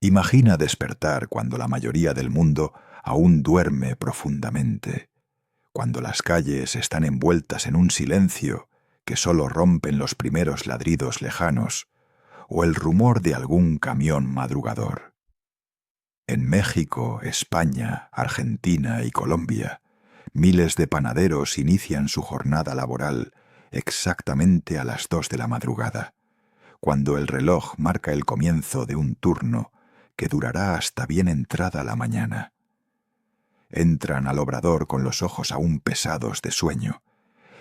Imagina despertar cuando la mayoría del mundo aún duerme profundamente, cuando las calles están envueltas en un silencio que solo rompen los primeros ladridos lejanos o el rumor de algún camión madrugador. En México, España, Argentina y Colombia, miles de panaderos inician su jornada laboral exactamente a las 2 de la madrugada, cuando el reloj marca el comienzo de un turno que durará hasta bien entrada la mañana. Entran al obrador con los ojos aún pesados de sueño,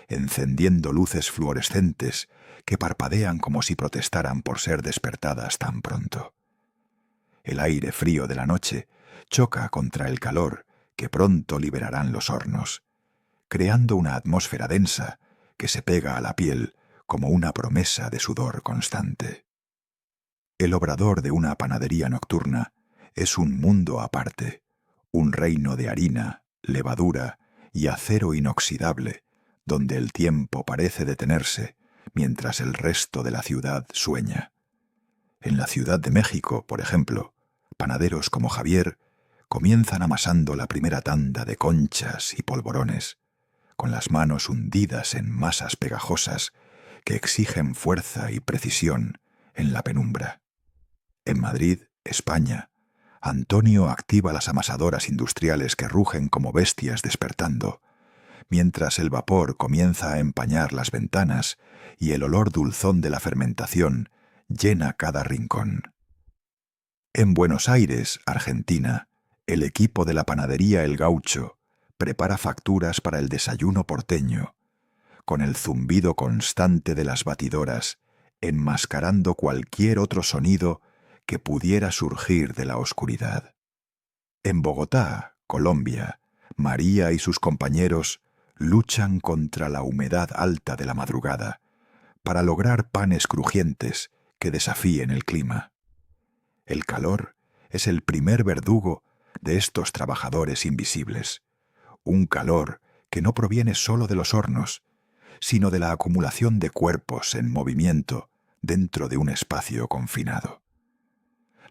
encendiendo luces fluorescentes que parpadean como si protestaran por ser despertadas tan pronto. El aire frío de la noche choca contra el calor que pronto liberarán los hornos, creando una atmósfera densa que se pega a la piel como una promesa de sudor constante. El obrador de una panadería nocturna es un mundo aparte, un reino de harina, levadura y acero inoxidable, donde el tiempo parece detenerse mientras el resto de la ciudad sueña. En la Ciudad de México, por ejemplo, panaderos como Javier comienzan amasando la primera tanda de conchas y polvorones, con las manos hundidas en masas pegajosas que exigen fuerza y precisión en la penumbra. En Madrid, España, Antonio activa las amasadoras industriales que rugen como bestias despertando, mientras el vapor comienza a empañar las ventanas y el olor dulzón de la fermentación llena cada rincón. En Buenos Aires, Argentina, el equipo de la panadería El Gaucho prepara facturas para el desayuno porteño, con el zumbido constante de las batidoras, enmascarando cualquier otro sonido que pudiera surgir de la oscuridad. En Bogotá, Colombia, María y sus compañeros luchan contra la humedad alta de la madrugada para lograr panes crujientes que desafíen el clima. El calor es el primer verdugo de estos trabajadores invisibles, un calor que no proviene solo de los hornos, sino de la acumulación de cuerpos en movimiento dentro de un espacio confinado.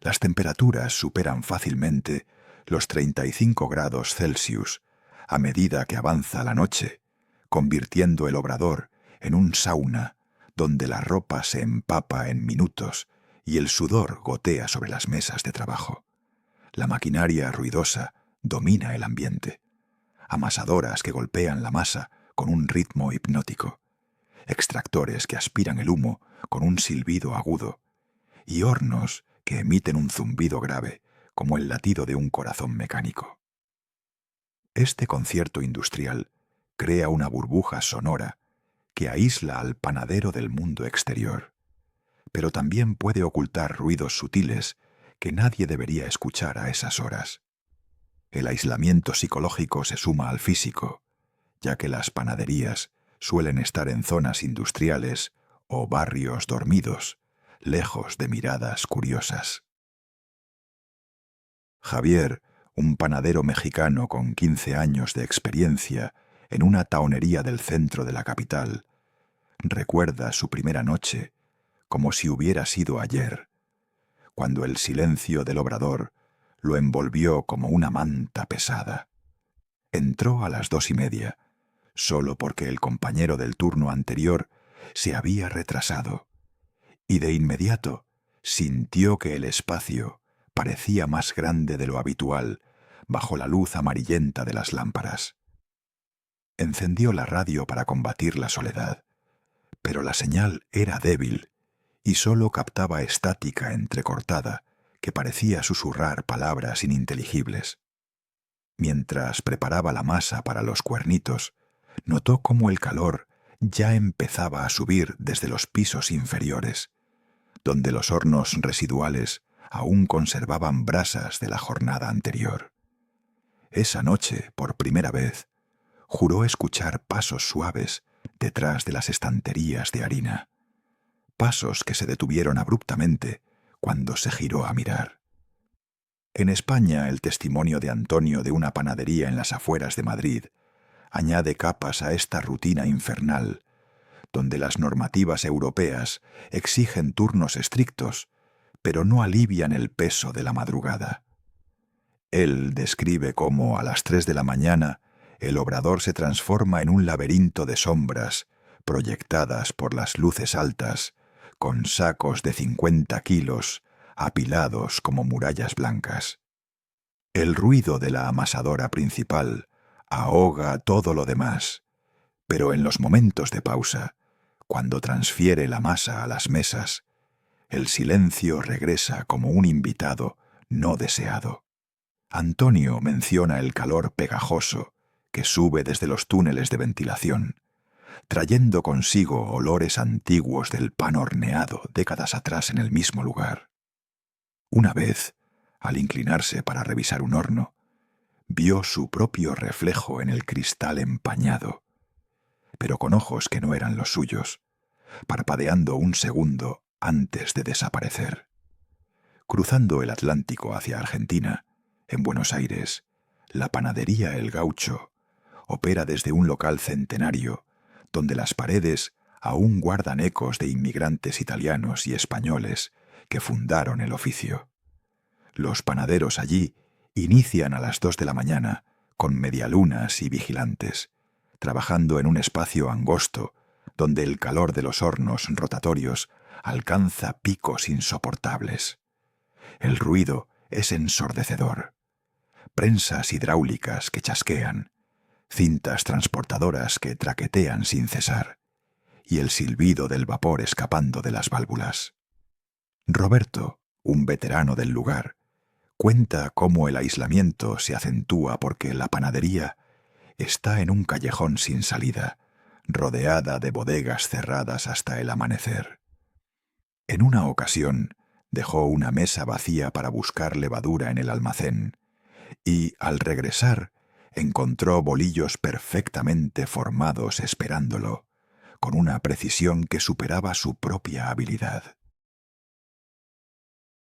Las temperaturas superan fácilmente los 35 grados Celsius a medida que avanza la noche, convirtiendo el obrador en un sauna donde la ropa se empapa en minutos y el sudor gotea sobre las mesas de trabajo. La maquinaria ruidosa domina el ambiente. Amasadoras que golpean la masa con un ritmo hipnótico, extractores que aspiran el humo con un silbido agudo, y hornos que emiten un zumbido grave como el latido de un corazón mecánico. Este concierto industrial crea una burbuja sonora que aísla al panadero del mundo exterior, pero también puede ocultar ruidos sutiles que nadie debería escuchar a esas horas. El aislamiento psicológico se suma al físico, ya que las panaderías suelen estar en zonas industriales o barrios dormidos, lejos de miradas curiosas. Javier, un panadero mexicano con 15 años de experiencia en una tahonería del centro de la capital, recuerda su primera noche como si hubiera sido ayer, cuando el silencio del obrador lo envolvió como una manta pesada. Entró a las 2:30, solo porque el compañero del turno anterior se había retrasado, y de inmediato sintió que el espacio parecía más grande de lo habitual bajo la luz amarillenta de las lámparas. Encendió la radio para combatir la soledad, pero la señal era débil y solo captaba estática entrecortada que parecía susurrar palabras ininteligibles. Mientras preparaba la masa para los cuernitos, notó cómo el calor ya empezaba a subir desde los pisos inferiores, donde los hornos residuales aún conservaban brasas de la jornada anterior. Esa noche, por primera vez, juró escuchar pasos suaves detrás de las estanterías de harina, pasos que se detuvieron abruptamente cuando se giró a mirar. En España, el testimonio de Antonio de una panadería en las afueras de Madrid añade capas a esta rutina infernal, donde las normativas europeas exigen turnos estrictos, pero no alivian el peso de la madrugada. Él describe cómo a las 3 de la mañana el obrador se transforma en un laberinto de sombras proyectadas por las luces altas, con sacos de 50 kilos apilados como murallas blancas. El ruido de la amasadora principal ahoga todo lo demás, pero en los momentos de pausa, cuando transfiere la masa a las mesas, el silencio regresa como un invitado no deseado. Antonio menciona el calor pegajoso que sube desde los túneles de ventilación, trayendo consigo olores antiguos del pan horneado décadas atrás en el mismo lugar. Una vez, al inclinarse para revisar un horno, vio su propio reflejo en el cristal empañado, pero con ojos que no eran los suyos, parpadeando un segundo antes de desaparecer. Cruzando el Atlántico hacia Argentina, en Buenos Aires, la panadería El Gaucho opera desde un local centenario, donde las paredes aún guardan ecos de inmigrantes italianos y españoles que fundaron el oficio. Los panaderos allí inician a las 2 de la mañana con medialunas y vigilantes, trabajando en un espacio angosto donde el calor de los hornos rotatorios alcanza picos insoportables. El ruido es ensordecedor. Prensas hidráulicas que chasquean, cintas transportadoras que traquetean sin cesar, y el silbido del vapor escapando de las válvulas. Roberto, un veterano del lugar, cuenta cómo el aislamiento se acentúa porque la panadería está en un callejón sin salida, rodeada de bodegas cerradas hasta el amanecer. En una ocasión dejó una mesa vacía para buscar levadura en el almacén y, al regresar, encontró bolillos perfectamente formados esperándolo, con una precisión que superaba su propia habilidad.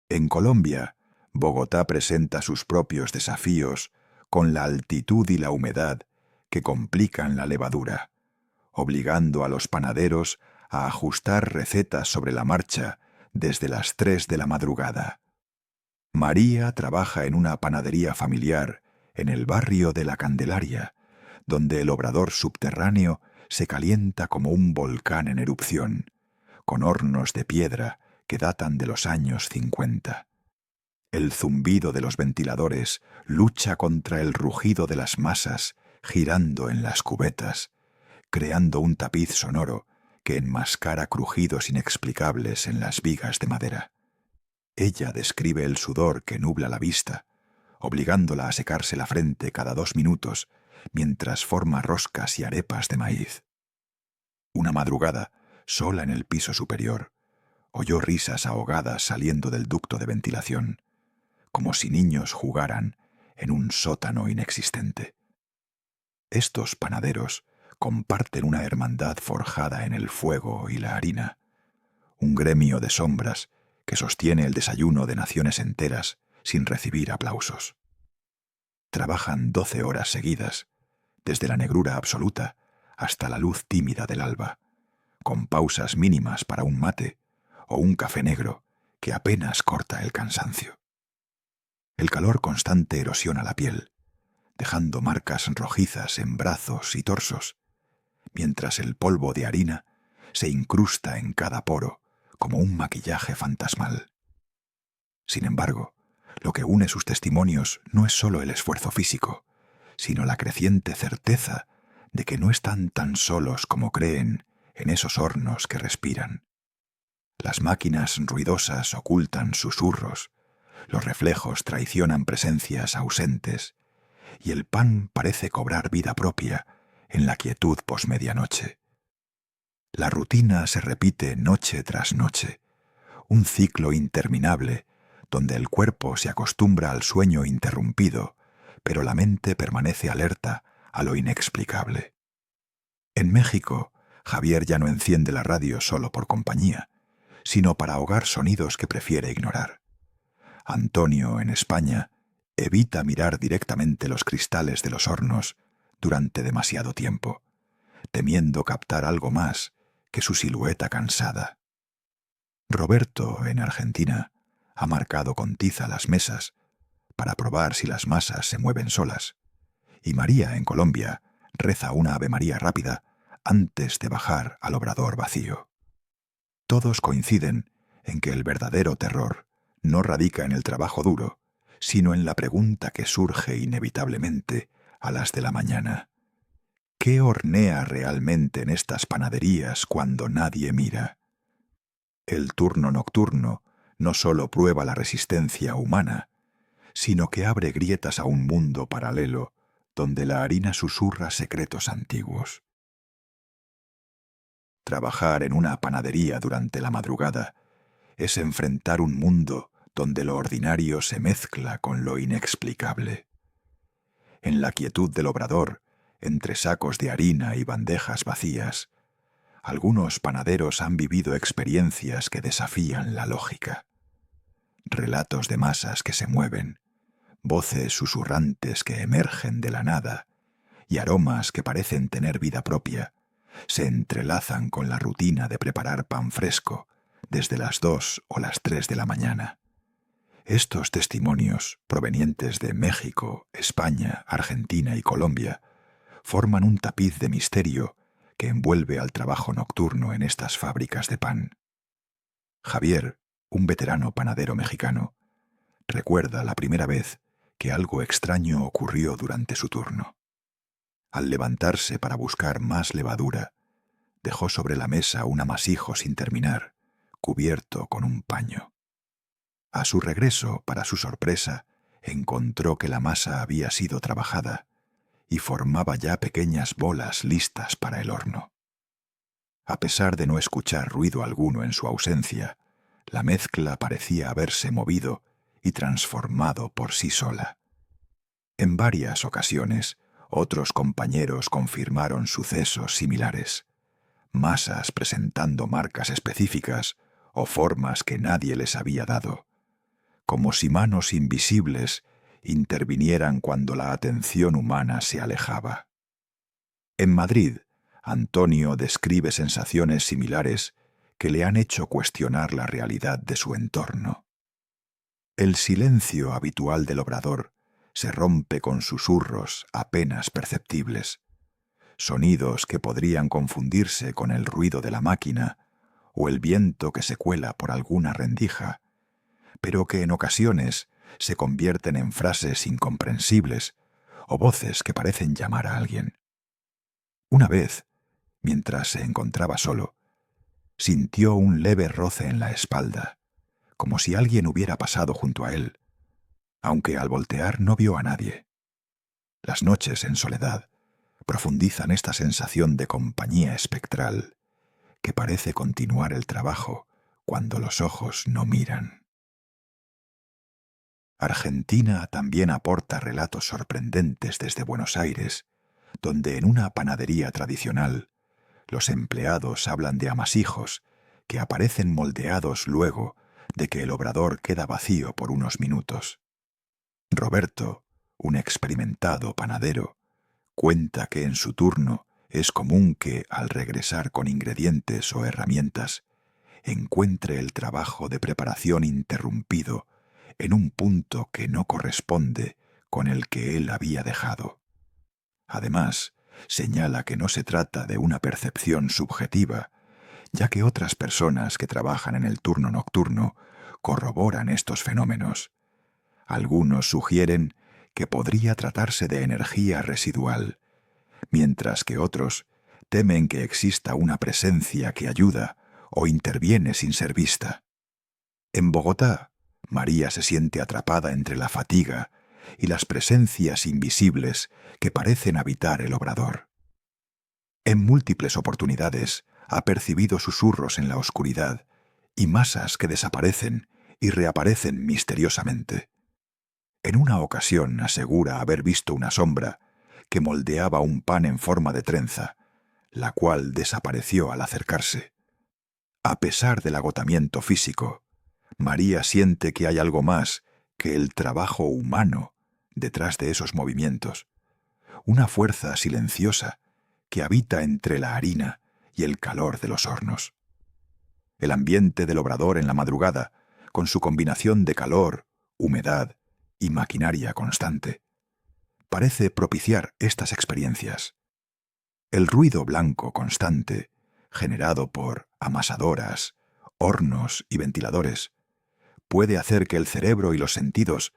En Colombia, Bogotá presenta sus propios desafíos con la altitud y la humedad que complican la levadura, obligando a los panaderos a ajustar recetas sobre la marcha desde las 3 de la madrugada. María trabaja en una panadería familiar en el barrio de La Candelaria, donde el obrador subterráneo se calienta como un volcán en erupción, con hornos de piedra que datan de los años 50. El zumbido de los ventiladores lucha contra el rugido de las masas girando en las cubetas, creando un tapiz sonoro que enmascara crujidos inexplicables en las vigas de madera. Ella describe el sudor que nubla la vista, obligándola a secarse la frente cada 2 minutos mientras forma roscas y arepas de maíz. Una madrugada, sola en el piso superior, oyó risas ahogadas saliendo del ducto de ventilación, como si niños jugaran en un sótano inexistente. Estos panaderos comparten una hermandad forjada en el fuego y la harina, un gremio de sombras que sostiene el desayuno de naciones enteras sin recibir aplausos. Trabajan 12 horas seguidas, desde la negrura absoluta hasta la luz tímida del alba, con pausas mínimas para un mate o un café negro que apenas corta el cansancio. El calor constante erosiona la piel, dejando marcas rojizas en brazos y torsos, mientras el polvo de harina se incrusta en cada poro como un maquillaje fantasmal. Sin embargo, lo que une sus testimonios no es solo el esfuerzo físico, sino la creciente certeza de que no están tan solos como creen en esos hornos que respiran. Las máquinas ruidosas ocultan susurros, los reflejos traicionan presencias ausentes, y el pan parece cobrar vida propia en la quietud posmedianoche. La rutina se repite noche tras noche, un ciclo interminable donde el cuerpo se acostumbra al sueño interrumpido, pero la mente permanece alerta a lo inexplicable. En México, Javier ya no enciende la radio solo por compañía, sino para ahogar sonidos que prefiere ignorar. Antonio, en España, evita mirar directamente los cristales de los hornos durante demasiado tiempo, temiendo captar algo más que su silueta cansada. Roberto, en Argentina, ha marcado con tiza las mesas para probar si las masas se mueven solas, y María, en Colombia, reza una Ave-María rápida antes de bajar al obrador vacío. Todos coinciden en que el verdadero terror no radica en el trabajo duro, sino en la pregunta que surge inevitablemente a las de la mañana. ¿Qué hornea realmente en estas panaderías cuando nadie mira? El turno nocturno no solo prueba la resistencia humana, sino que abre grietas a un mundo paralelo donde la harina susurra secretos antiguos. Trabajar en una panadería durante la madrugada es enfrentar un mundo donde lo ordinario se mezcla con lo inexplicable. En la quietud del obrador, entre sacos de harina y bandejas vacías, algunos panaderos han vivido experiencias que desafían la lógica. Relatos de masas que se mueven, voces susurrantes que emergen de la nada y aromas que parecen tener vida propia, se entrelazan con la rutina de preparar pan fresco desde las 2 o las 3 de la mañana. Estos testimonios, provenientes de México, España, Argentina y Colombia, forman un tapiz de misterio que envuelve al trabajo nocturno en estas fábricas de pan. Javier, un veterano panadero mexicano, recuerda la primera vez que algo extraño ocurrió durante su turno. Al levantarse para buscar más levadura, dejó sobre la mesa un amasijo sin terminar, cubierto con un paño. A su regreso, para su sorpresa, encontró que la masa había sido trabajada y formaba ya pequeñas bolas listas para el horno. A pesar de no escuchar ruido alguno en su ausencia, la mezcla parecía haberse movido y transformado por sí sola. En varias ocasiones, otros compañeros confirmaron sucesos similares, masas presentando marcas específicas o formas que nadie les había dado, como si manos invisibles intervinieran cuando la atención humana se alejaba. En Madrid, Antonio describe sensaciones similares que le han hecho cuestionar la realidad de su entorno. El silencio habitual del obrador se rompe con susurros apenas perceptibles, sonidos que podrían confundirse con el ruido de la máquina o el viento que se cuela por alguna rendija, pero que en ocasiones se convierten en frases incomprensibles o voces que parecen llamar a alguien. Una vez, mientras se encontraba solo, sintió un leve roce en la espalda, como si alguien hubiera pasado junto a él, aunque al voltear no vio a nadie. Las noches en soledad profundizan esta sensación de compañía espectral que parece continuar el trabajo cuando los ojos no miran. Argentina también aporta relatos sorprendentes desde Buenos Aires, donde en una panadería tradicional los empleados hablan de amasijos que aparecen moldeados luego de que el obrador queda vacío por unos minutos. Roberto, un experimentado panadero, cuenta que en su turno es común que, al regresar con ingredientes o herramientas, encuentre el trabajo de preparación interrumpido en un punto que no corresponde con el que él había dejado. Además, señala que no se trata de una percepción subjetiva, ya que otras personas que trabajan en el turno nocturno corroboran estos fenómenos. Algunos sugieren que podría tratarse de energía residual, mientras que otros temen que exista una presencia que ayuda o interviene sin ser vista. En Bogotá, María se siente atrapada entre la fatiga y las presencias invisibles que parecen habitar el obrador. En múltiples oportunidades ha percibido susurros en la oscuridad y masas que desaparecen y reaparecen misteriosamente. En una ocasión asegura haber visto una sombra que moldeaba un pan en forma de trenza, la cual desapareció al acercarse. A pesar del agotamiento físico, María siente que hay algo más que el trabajo humano detrás de esos movimientos, una fuerza silenciosa que habita entre la harina y el calor de los hornos. El ambiente del obrador en la madrugada con su combinación de calor, humedad y maquinaria constante, parece propiciar estas experiencias. El ruido blanco constante, generado por amasadoras, hornos y ventiladores, puede hacer que el cerebro y los sentidos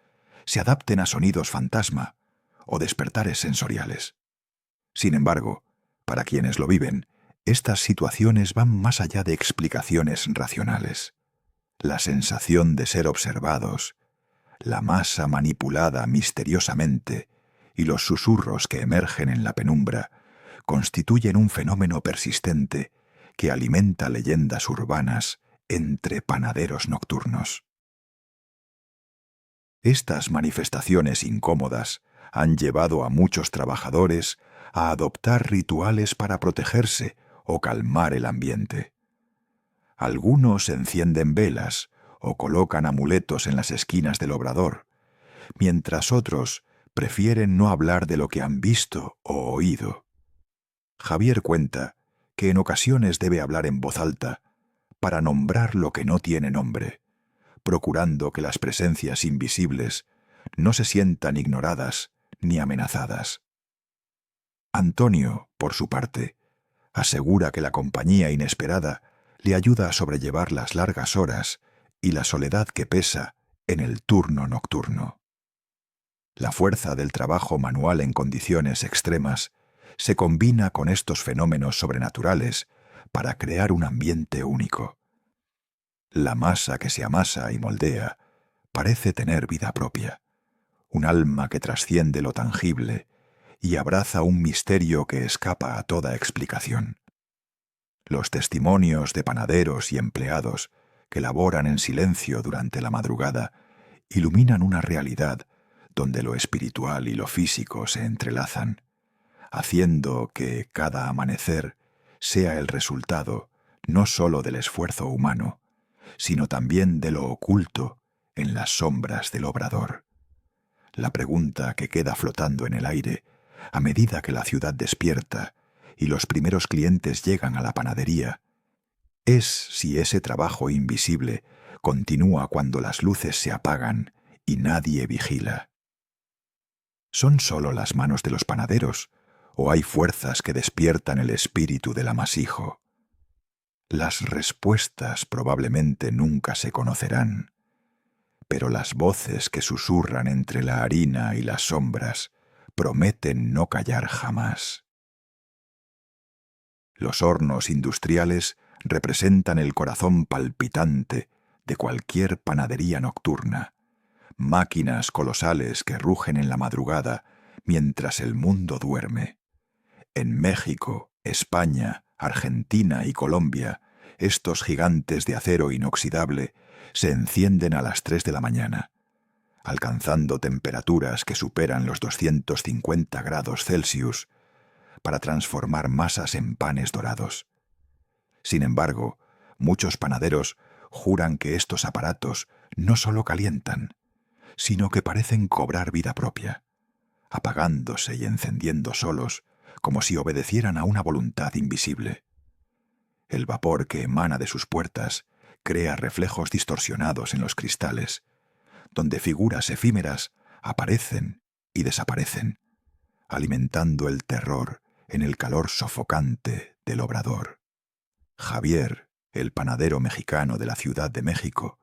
se adapten a sonidos fantasma o despertares sensoriales. Sin embargo, para quienes lo viven, estas situaciones van más allá de explicaciones racionales. La sensación de ser observados, la masa manipulada misteriosamente y los susurros que emergen en la penumbra constituyen un fenómeno persistente que alimenta leyendas urbanas entre panaderos nocturnos. Estas manifestaciones incómodas han llevado a muchos trabajadores a adoptar rituales para protegerse o calmar el ambiente. Algunos encienden velas o colocan amuletos en las esquinas del obrador, mientras otros prefieren no hablar de lo que han visto o oído. Javier cuenta que en ocasiones debe hablar en voz alta para nombrar lo que no tiene nombre, procurando que las presencias invisibles no se sientan ignoradas ni amenazadas. Antonio, por su parte, asegura que la compañía inesperada le ayuda a sobrellevar las largas horas y la soledad que pesa en el turno nocturno. La fuerza del trabajo manual en condiciones extremas se combina con estos fenómenos sobrenaturales para crear un ambiente único. La masa que se amasa y moldea parece tener vida propia, un alma que trasciende lo tangible y abraza un misterio que escapa a toda explicación. Los testimonios de panaderos y empleados que laboran en silencio durante la madrugada iluminan una realidad donde lo espiritual y lo físico se entrelazan, haciendo que cada amanecer sea el resultado no sólo del esfuerzo humano, sino también de lo oculto en las sombras del obrador. La pregunta que queda flotando en el aire a medida que la ciudad despierta y los primeros clientes llegan a la panadería es si ese trabajo invisible continúa cuando las luces se apagan y nadie vigila. ¿Son solo las manos de los panaderos o hay fuerzas que despiertan el espíritu del amasijo? Las respuestas probablemente nunca se conocerán, pero las voces que susurran entre la harina y las sombras prometen no callar jamás. Los hornos industriales representan el corazón palpitante de cualquier panadería nocturna, máquinas colosales que rugen en la madrugada mientras el mundo duerme. En México, España, Argentina y Colombia, estos gigantes de acero inoxidable se encienden a las 3 de la mañana, alcanzando temperaturas que superan los 250 grados Celsius para transformar masas en panes dorados. Sin embargo, muchos panaderos juran que estos aparatos no solo calientan, sino que parecen cobrar vida propia, apagándose y encendiendo solos como si obedecieran a una voluntad invisible. El vapor que emana de sus puertas crea reflejos distorsionados en los cristales, donde figuras efímeras aparecen y desaparecen, alimentando el terror en el calor sofocante del obrador. Javier, el panadero mexicano de la Ciudad de México,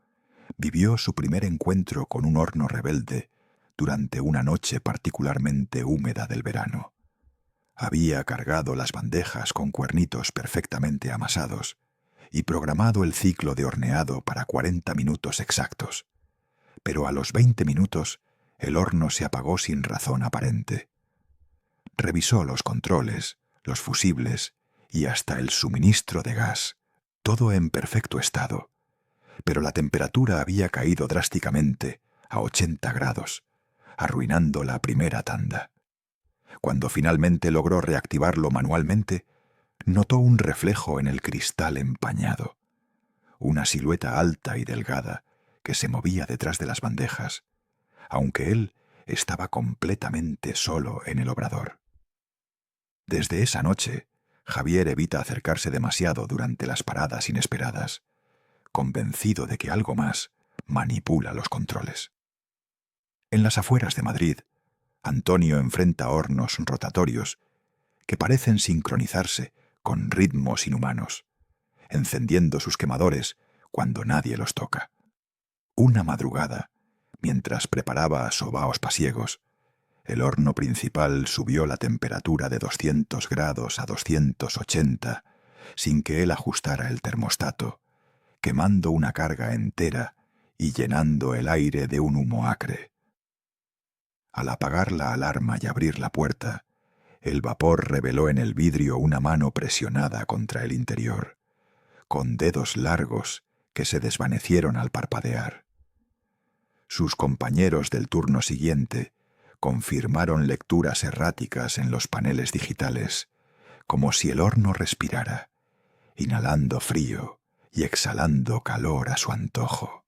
vivió su primer encuentro con un horno rebelde durante una noche particularmente húmeda del verano. Había cargado las bandejas con cuernitos perfectamente amasados y programado el ciclo de horneado para 40 minutos exactos. Pero a los 20 minutos el horno se apagó sin razón aparente. Revisó los controles, los fusibles y hasta el suministro de gas, todo en perfecto estado. Pero la temperatura había caído drásticamente a 80 grados, arruinando la primera tanda. Cuando finalmente logró reactivarlo manualmente, notó un reflejo en el cristal empañado, una silueta alta y delgada que se movía detrás de las bandejas, aunque él estaba completamente solo en el obrador. Desde esa noche, Javier evita acercarse demasiado durante las paradas inesperadas, convencido de que algo más manipula los controles. En las afueras de Madrid, Antonio enfrenta hornos rotatorios que parecen sincronizarse con ritmos inhumanos, encendiendo sus quemadores cuando nadie los toca. Una madrugada, mientras preparaba sobaos pasiegos, el horno principal subió la temperatura de 200 grados a 280 sin que él ajustara el termostato, quemando una carga entera y llenando el aire de un humo acre. Al apagar la alarma y abrir la puerta, el vapor reveló en el vidrio una mano presionada contra el interior, con dedos largos que se desvanecieron al parpadear. Sus compañeros del turno siguiente confirmaron lecturas erráticas en los paneles digitales, como si el horno respirara, inhalando frío y exhalando calor a su antojo.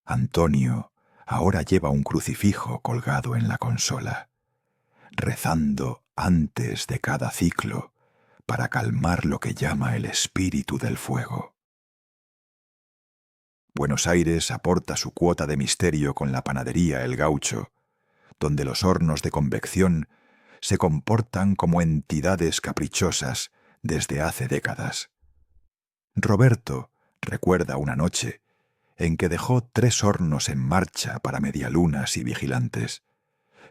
Antonio ahora lleva un crucifijo colgado en la consola, rezando antes de cada ciclo para calmar lo que llama el espíritu del fuego. Buenos Aires aporta su cuota de misterio con la panadería El Gaucho, donde los hornos de convección se comportan como entidades caprichosas desde hace décadas. Roberto recuerda una noche en que dejó 3 hornos en marcha para medialunas y vigilantes,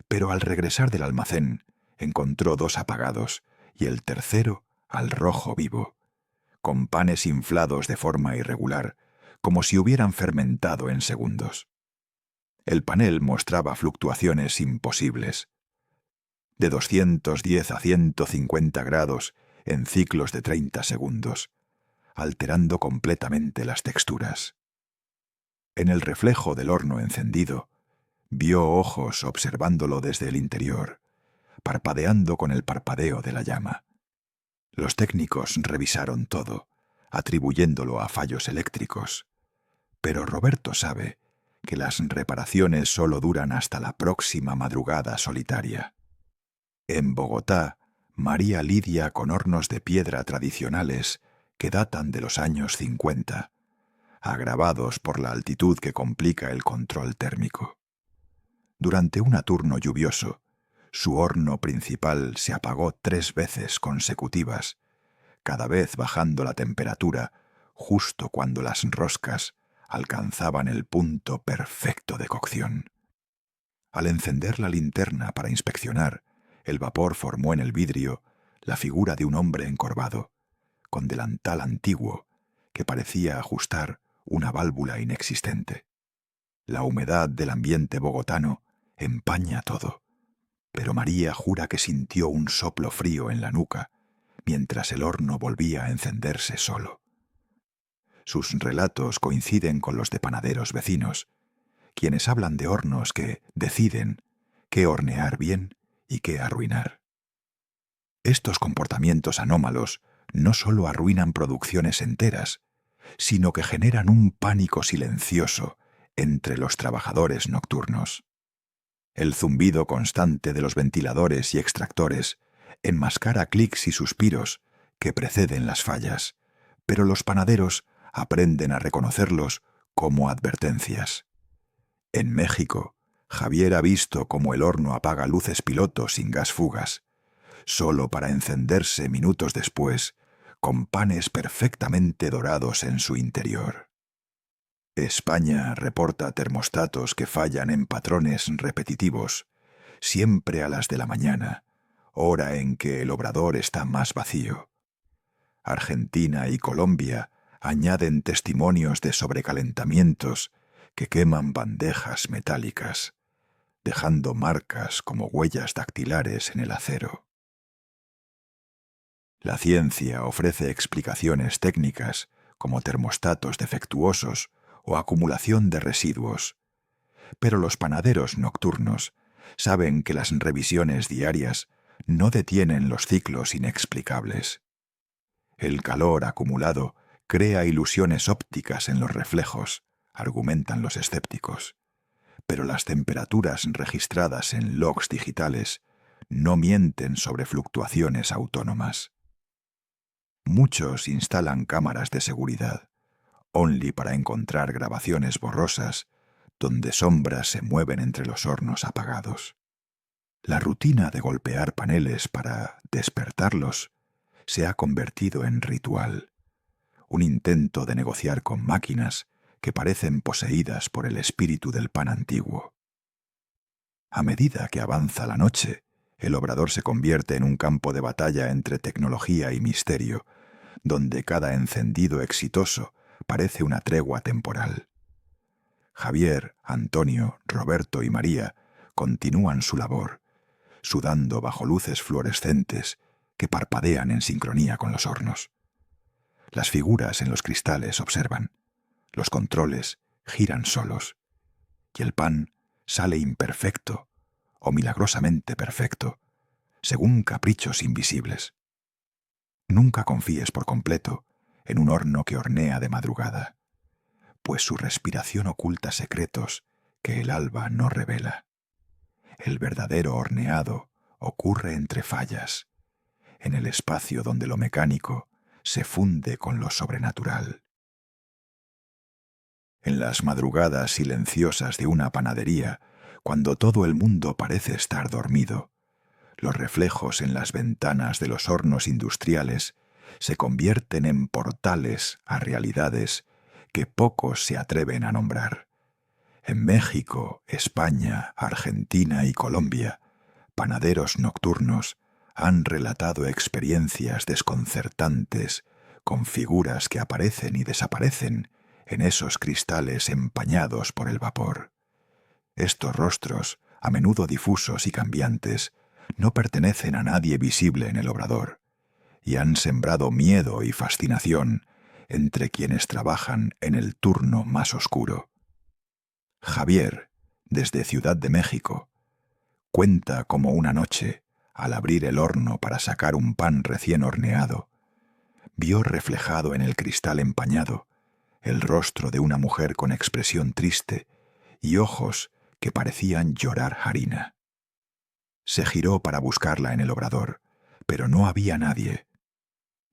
pero al regresar del almacén encontró 2 apagados y el tercero al rojo vivo, con panes inflados de forma irregular, como si hubieran fermentado en segundos. El panel mostraba fluctuaciones imposibles, de 210 a 150 grados en ciclos de 30 segundos, alterando completamente las texturas. En el reflejo del horno encendido, vio ojos observándolo desde el interior, parpadeando con el parpadeo de la llama. Los técnicos revisaron todo, atribuyéndolo a fallos eléctricos, pero Roberto sabe que las reparaciones solo duran hasta la próxima madrugada solitaria. En Bogotá, María lidia con hornos de piedra tradicionales que datan de los años 50, agravados por la altitud que complica el control térmico. Durante un turno lluvioso, su horno principal se apagó 3 veces consecutivas, cada vez bajando la temperatura justo cuando las roscas alcanzaban el punto perfecto de cocción. Al encender la linterna para inspeccionar, el vapor formó en el vidrio la figura de un hombre encorvado, con delantal antiguo que parecía ajustar una válvula inexistente. La humedad del ambiente bogotano empaña todo, pero María jura que sintió un soplo frío en la nuca mientras el horno volvía a encenderse solo. Sus relatos coinciden con los de panaderos vecinos, quienes hablan de hornos que deciden qué hornear bien y qué arruinar. Estos comportamientos anómalos no solo arruinan producciones enteras, sino que generan un pánico silencioso entre los trabajadores nocturnos. El zumbido constante de los ventiladores y extractores enmascara clics y suspiros que preceden las fallas, pero los panaderos aprenden a reconocerlos como advertencias. En México, Javier ha visto cómo el horno apaga luces piloto sin gas fugas, solo para encenderse minutos después con panes perfectamente dorados en su interior. España reporta termostatos que fallan en patrones repetitivos, siempre a las de la mañana, hora en que el obrador está más vacío. Argentina y Colombia añaden testimonios de sobrecalentamientos que queman bandejas metálicas, dejando marcas como huellas dactilares en el acero. La ciencia ofrece explicaciones técnicas como termostatos defectuosos o acumulación de residuos, pero los panaderos nocturnos saben que las revisiones diarias no detienen los ciclos inexplicables. El calor acumulado crea ilusiones ópticas en los reflejos, argumentan los escépticos, pero las temperaturas registradas en logs digitales no mienten sobre fluctuaciones autónomas. Muchos instalan cámaras de seguridad, Only para encontrar grabaciones borrosas donde sombras se mueven entre los hornos apagados. La rutina de golpear paneles para despertarlos se ha convertido en ritual, un intento de negociar con máquinas que parecen poseídas por el espíritu del pan antiguo. A medida que avanza la noche, el obrador se convierte en un campo de batalla entre tecnología y misterio, donde cada encendido exitoso parece una tregua temporal. Javier, Antonio, Roberto y María continúan su labor, sudando bajo luces fluorescentes que parpadean en sincronía con los hornos. Las figuras en los cristales observan, los controles giran solos, y el pan sale imperfecto o milagrosamente perfecto, según caprichos invisibles. Nunca confíes por completo en un horno que hornea de madrugada, pues su respiración oculta secretos que el alba no revela. El verdadero horneado ocurre entre fallas, en el espacio donde lo mecánico se funde con lo sobrenatural. En las madrugadas silenciosas de una panadería, cuando todo el mundo parece estar dormido, los reflejos en las ventanas de los hornos industriales se convierten en portales a realidades que pocos se atreven a nombrar. En México, España, Argentina y Colombia, panaderos nocturnos han relatado experiencias desconcertantes con figuras que aparecen y desaparecen en esos cristales empañados por el vapor. Estos rostros, a menudo difusos y cambiantes, no pertenecen a nadie visible en el obrador, y han sembrado miedo y fascinación entre quienes trabajan en el turno más oscuro. Javier, desde Ciudad de México, cuenta cómo una noche, al abrir el horno para sacar un pan recién horneado, vio reflejado en el cristal empañado el rostro de una mujer con expresión triste y ojos que parecían llorar harina. Se giró para buscarla en el obrador, pero no había nadie.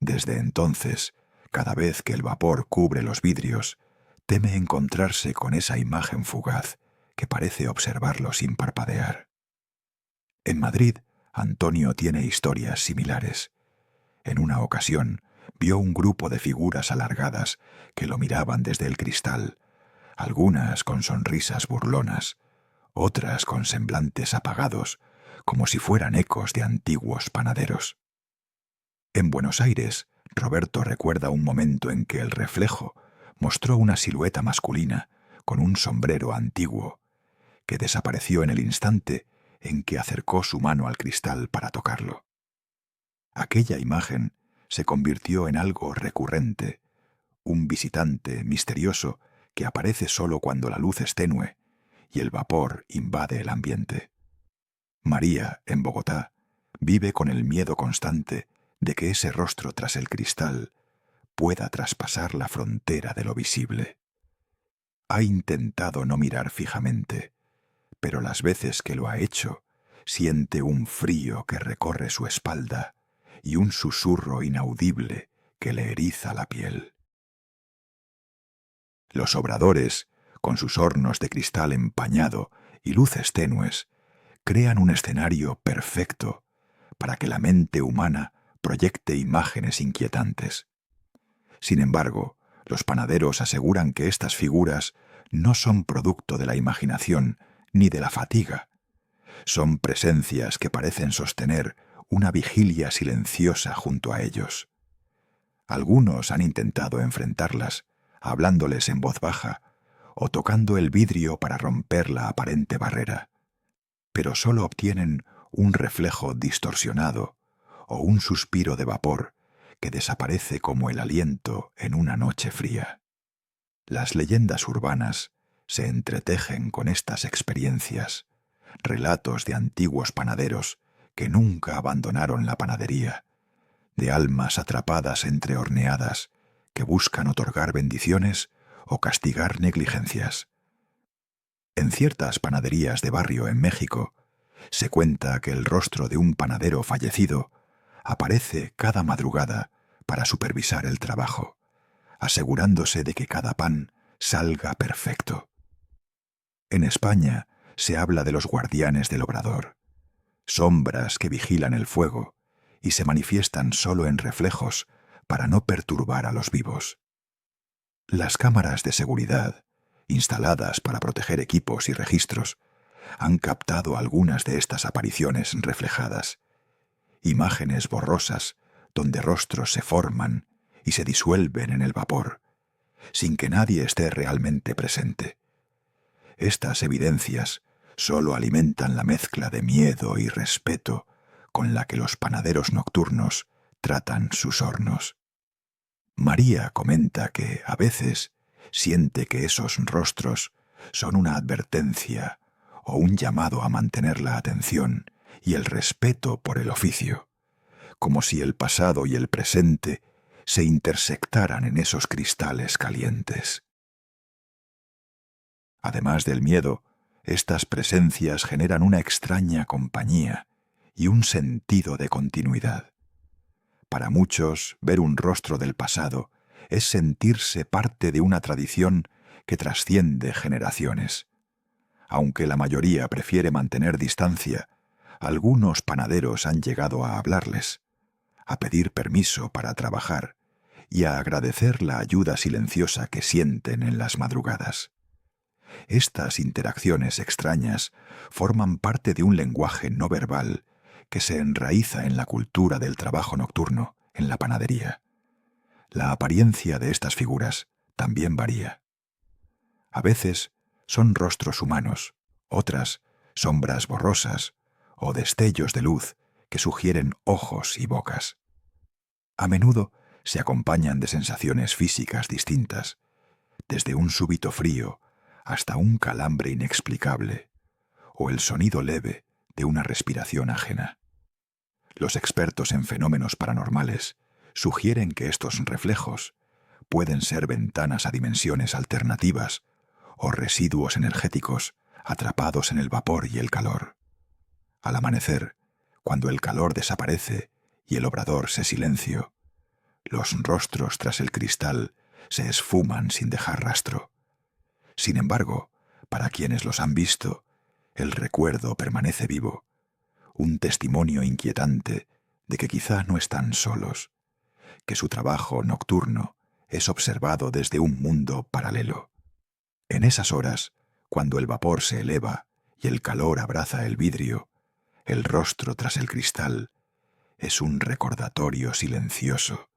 Desde entonces, cada vez que el vapor cubre los vidrios, teme encontrarse con esa imagen fugaz que parece observarlo sin parpadear. En Madrid, Antonio tiene historias similares. En una ocasión, vio un grupo de figuras alargadas que lo miraban desde el cristal, algunas con sonrisas burlonas, otras con semblantes apagados, como si fueran ecos de antiguos panaderos. En Buenos Aires, Roberto recuerda un momento en que el reflejo mostró una silueta masculina con un sombrero antiguo, que desapareció en el instante en que acercó su mano al cristal para tocarlo. Aquella imagen se convirtió en algo recurrente, un visitante misterioso que aparece solo cuando la luz es tenue y el vapor invade el ambiente. María, en Bogotá, vive con el miedo constante de que ese rostro tras el cristal pueda traspasar la frontera de lo visible. Ha intentado no mirar fijamente, pero las veces que lo ha hecho, siente un frío que recorre su espalda y un susurro inaudible que le eriza la piel. Los obradores, con sus hornos de cristal empañado y luces tenues, crean un escenario perfecto para que la mente humana proyecte imágenes inquietantes. Sin embargo, los panaderos aseguran que estas figuras no son producto de la imaginación ni de la fatiga. Son presencias que parecen sostener una vigilia silenciosa junto a ellos. Algunos han intentado enfrentarlas, hablándoles en voz baja o tocando el vidrio para romper la aparente barrera, pero solo obtienen un reflejo distorsionado o un suspiro de vapor que desaparece como el aliento en una noche fría. Las leyendas urbanas se entretejen con estas experiencias, relatos de antiguos panaderos que nunca abandonaron la panadería, de almas atrapadas entre horneadas que buscan otorgar bendiciones o castigar negligencias. En ciertas panaderías de barrio en México, se cuenta que el rostro de un panadero fallecido aparece cada madrugada para supervisar el trabajo, asegurándose de que cada pan salga perfecto. En España se habla de los guardianes del obrador, sombras que vigilan el fuego y se manifiestan solo en reflejos para no perturbar a los vivos. Las cámaras de seguridad, instaladas para proteger equipos y registros, han captado algunas de estas apariciones reflejadas, imágenes borrosas donde rostros se forman y se disuelven en el vapor, sin que nadie esté realmente presente. Estas evidencias solo alimentan la mezcla de miedo y respeto con la que los panaderos nocturnos tratan sus hornos. María comenta que, a veces, siente que esos rostros son una advertencia o un llamado a mantener la atención y el respeto por el oficio, como si el pasado y el presente se intersectaran en esos cristales calientes. Además del miedo, estas presencias generan una extraña compañía y un sentido de continuidad. Para muchos, ver un rostro del pasado es sentirse parte de una tradición que trasciende generaciones. Aunque la mayoría prefiere mantener distancia, algunos panaderos han llegado a hablarles, a pedir permiso para trabajar y a agradecer la ayuda silenciosa que sienten en las madrugadas. Estas interacciones extrañas forman parte de un lenguaje no verbal que se enraiza en la cultura del trabajo nocturno en la panadería. La apariencia de estas figuras también varía. A veces son rostros humanos, otras sombras borrosas o destellos de luz que sugieren ojos y bocas. A menudo se acompañan de sensaciones físicas distintas, desde un súbito frío hasta un calambre inexplicable, o el sonido leve de una respiración ajena. Los expertos en fenómenos paranormales sugieren que estos reflejos pueden ser ventanas a dimensiones alternativas o residuos energéticos atrapados en el vapor y el calor. Al amanecer, cuando el calor desaparece y el obrador se silenció, los rostros tras el cristal se esfuman sin dejar rastro. Sin embargo, para quienes los han visto, el recuerdo permanece vivo, un testimonio inquietante de que quizá no están solos, que su trabajo nocturno es observado desde un mundo paralelo. En esas horas, cuando el vapor se eleva y el calor abraza el vidrio, el rostro tras el cristal es un recordatorio silencioso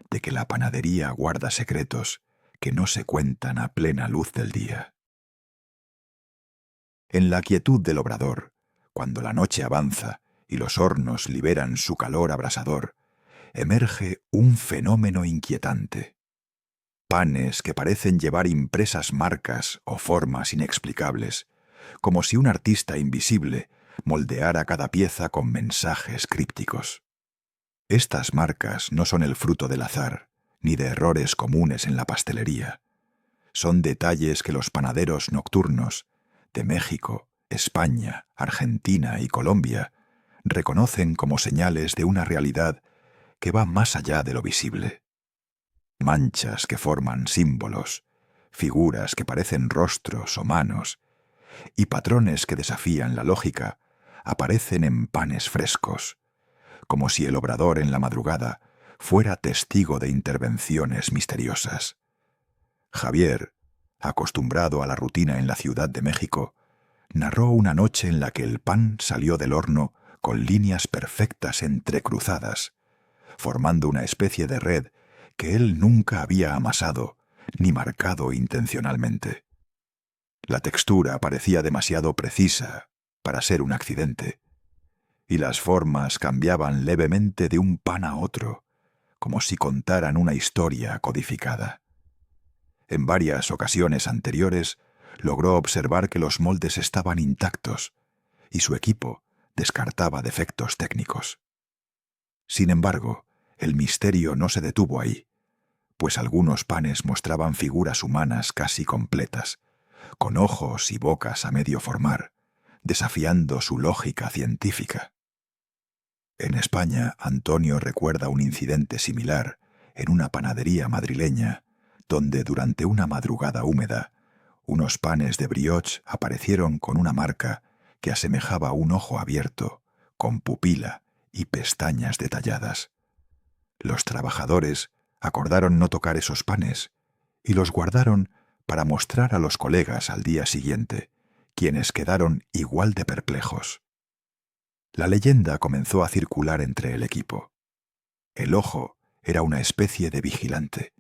de que la panadería guarda secretos que no se cuentan a plena luz del día. En la quietud del obrador, cuando la noche avanza y los hornos liberan su calor abrasador, emerge un fenómeno inquietante. Panes que parecen llevar impresas marcas o formas inexplicables, como si un artista invisible moldeara cada pieza con mensajes crípticos. Estas marcas no son el fruto del azar, ni de errores comunes en la pastelería. Son detalles que los panaderos nocturnos de México, España, Argentina y Colombia reconocen como señales de una realidad que va más allá de lo visible. Manchas que forman símbolos, figuras que parecen rostros o manos, y patrones que desafían la lógica aparecen en panes frescos, como si el obrador en la madrugada fuera testigo de intervenciones misteriosas. Javier, acostumbrado a la rutina en la Ciudad de México, narró una noche en la que el pan salió del horno con líneas perfectas entrecruzadas, formando una especie de red que él nunca había amasado ni marcado intencionalmente. La textura parecía demasiado precisa para ser un accidente, y las formas cambiaban levemente de un pan a otro, como si contaran una historia codificada. En varias ocasiones anteriores logró observar que los moldes estaban intactos y su equipo descartaba defectos técnicos. Sin embargo, el misterio no se detuvo ahí, pues algunos panes mostraban figuras humanas casi completas, con ojos y bocas a medio formar, desafiando su lógica científica. En España, Antonio recuerda un incidente similar en una panadería madrileña, donde durante una madrugada húmeda unos panes de brioche aparecieron con una marca que asemejaba un ojo abierto, con pupila y pestañas detalladas. Los trabajadores acordaron no tocar esos panes y los guardaron para mostrar a los colegas al día siguiente, quienes quedaron igual de perplejos. La leyenda comenzó a circular entre el equipo. El ojo era una especie de vigilante,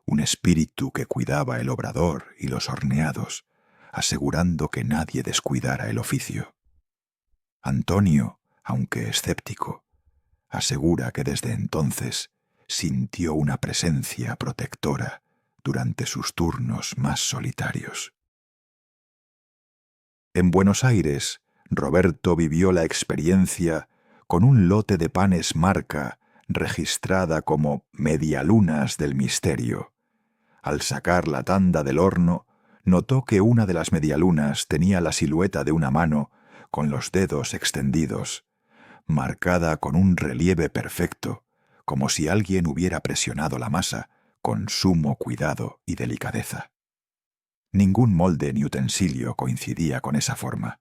un espíritu que cuidaba el obrador y los horneados, asegurando que nadie descuidara el oficio. Antonio, aunque escéptico, asegura que desde entonces sintió una presencia protectora durante sus turnos más solitarios. En Buenos Aires, Roberto vivió la experiencia con un lote de panes marca registrada como Medialunas del Misterio. Al sacar la tanda del horno, notó que una de las medialunas tenía la silueta de una mano con los dedos extendidos, marcada con un relieve perfecto, como si alguien hubiera presionado la masa con sumo cuidado y delicadeza. Ningún molde ni utensilio coincidía con esa forma,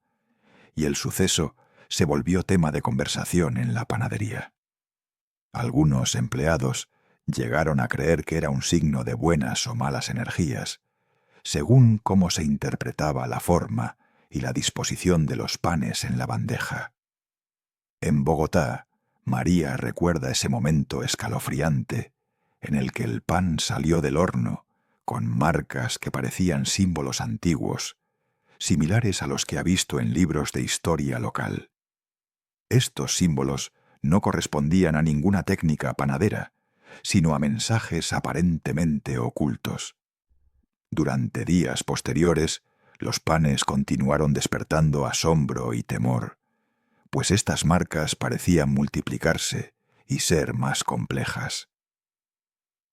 y el suceso se volvió tema de conversación en la panadería. Algunos empleados llegaron a creer que era un signo de buenas o malas energías, según cómo se interpretaba la forma y la disposición de los panes en la bandeja. En Bogotá, María recuerda ese momento escalofriante en el que el pan salió del horno con marcas que parecían símbolos antiguos, similares a los que ha visto en libros de historia local. Estos símbolos no correspondían a ninguna técnica panadera, sino a mensajes aparentemente ocultos. Durante días posteriores, los panes continuaron despertando asombro y temor, pues estas marcas parecían multiplicarse y ser más complejas.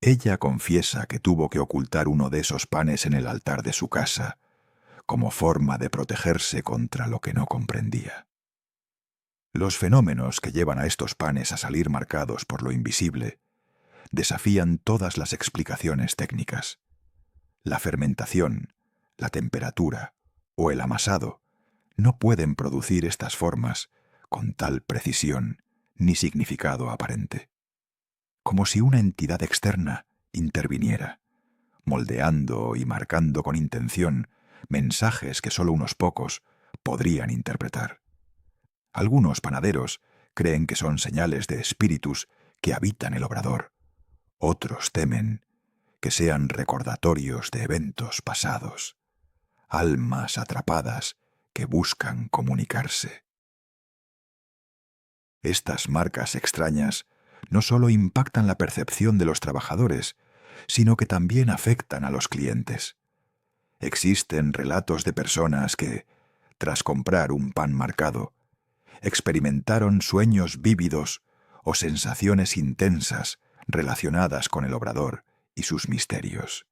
Ella confiesa que tuvo que ocultar uno de esos panes en el altar de su casa, como forma de protegerse contra lo que no comprendía. Los fenómenos que llevan a estos panes a salir marcados por lo invisible desafían todas las explicaciones técnicas. La fermentación, la temperatura o el amasado no pueden producir estas formas con tal precisión ni significado aparente. Como si una entidad externa interviniera, moldeando y marcando con intención mensajes que solo unos pocos podrían interpretar. Algunos panaderos creen que son señales de espíritus que habitan el obrador. Otros temen que sean recordatorios de eventos pasados, almas atrapadas que buscan comunicarse. Estas marcas extrañas no solo impactan la percepción de los trabajadores, sino que también afectan a los clientes. Existen relatos de personas que, tras comprar un pan marcado, experimentaron sueños vívidos o sensaciones intensas relacionadas con el obrador y sus misterios.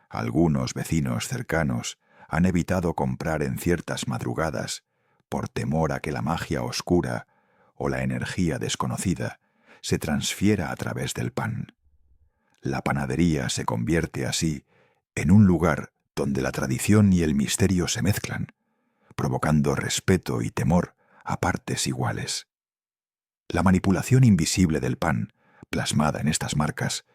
Algunos vecinos cercanos han evitado comprar en ciertas madrugadas por temor a que la magia oscura o la energía desconocida se transfiera a través del pan. La panadería se convierte así en un lugar donde la tradición y el misterio se mezclan, provocando respeto y temor a partes iguales. La manipulación invisible del pan, plasmada en estas marcas,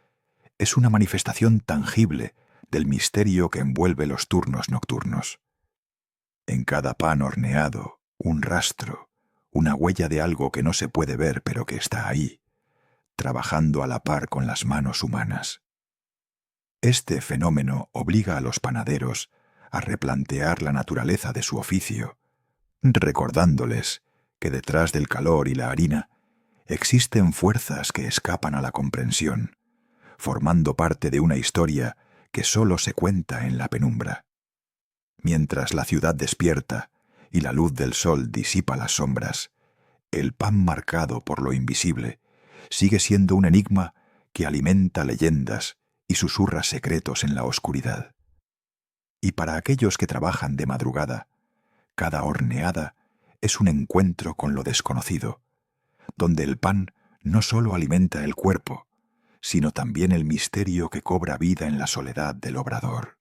es una manifestación tangible del misterio que envuelve los turnos nocturnos. En cada pan horneado, un rastro, una huella de algo que no se puede ver pero que está ahí, trabajando a la par con las manos humanas. Este fenómeno obliga a los panaderos a replantear la naturaleza de su oficio, recordándoles que detrás del calor y la harina existen fuerzas que escapan a la comprensión, formando parte de una historia que solo se cuenta en la penumbra. Mientras la ciudad despierta y la luz del sol disipa las sombras, el pan marcado por lo invisible sigue siendo un enigma que alimenta leyendas y susurra secretos en la oscuridad. Y para aquellos que trabajan de madrugada, cada horneada es un encuentro con lo desconocido, donde el pan no solo alimenta el cuerpo, sino también el misterio que cobra vida en la soledad del obrador.